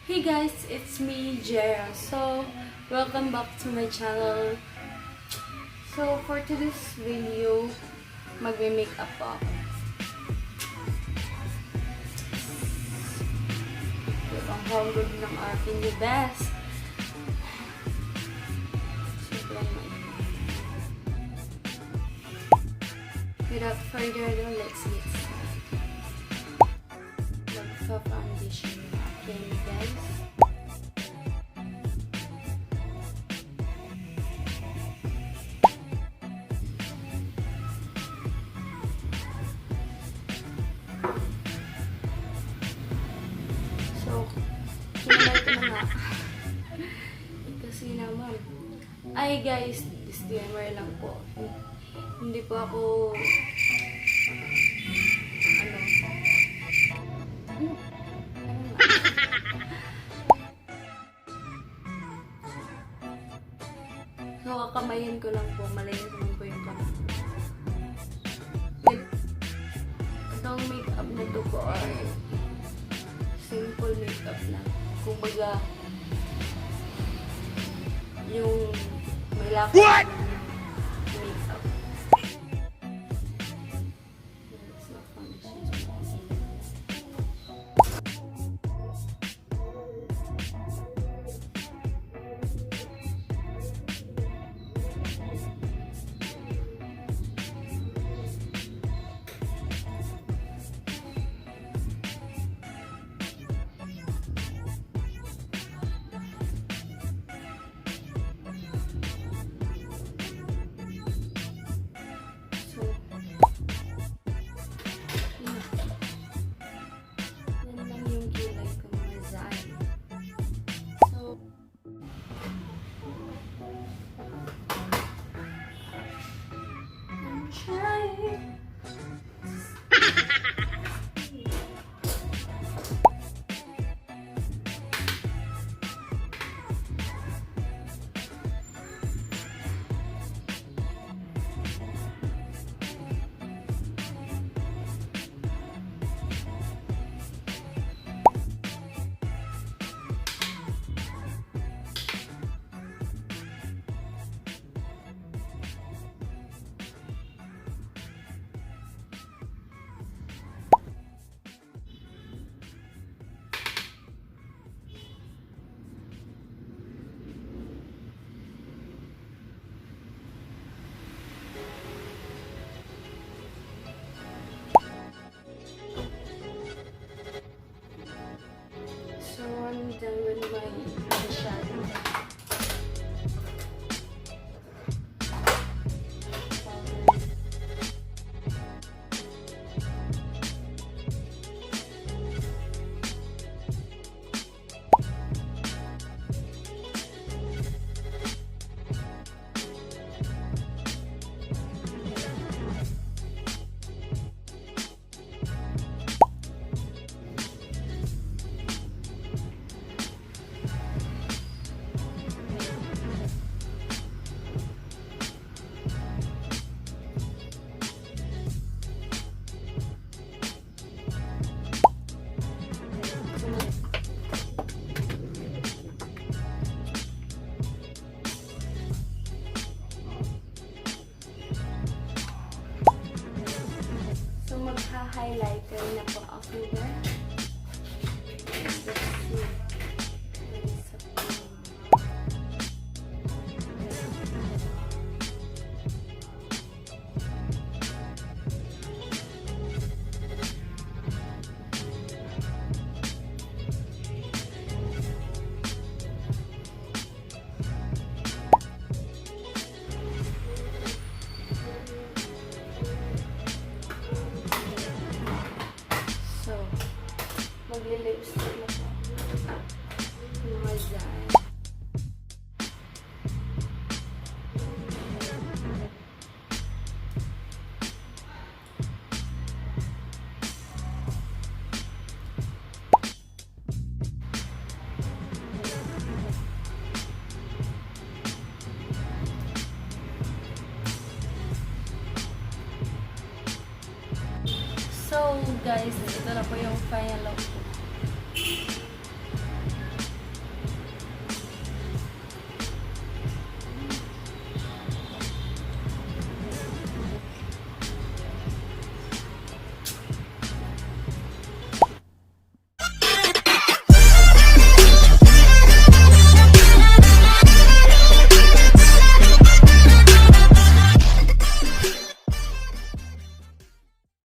Hey guys, it's me, Jera. So, welcome back to my channel. So, for today's video, magme-makeup ako. Ang hanggang ng aking the best. Without further ado, let's get started. Magpa-foundation natin, guys. So, kinalay ko na nga. Kasi naman, ay guys, disclaimer lang po. Hindi po ako so, kakamayin ko lang po. Malinis naman po yung kamay. Itong makeup na to po ay simple makeup lang. Kumbaga, yung may lakad na makeup. So, I'm done with my eyeshadow. Highlighter na po ako na. Magle-lipstick na po. Mga dyan. So guys, ito na po yung final look.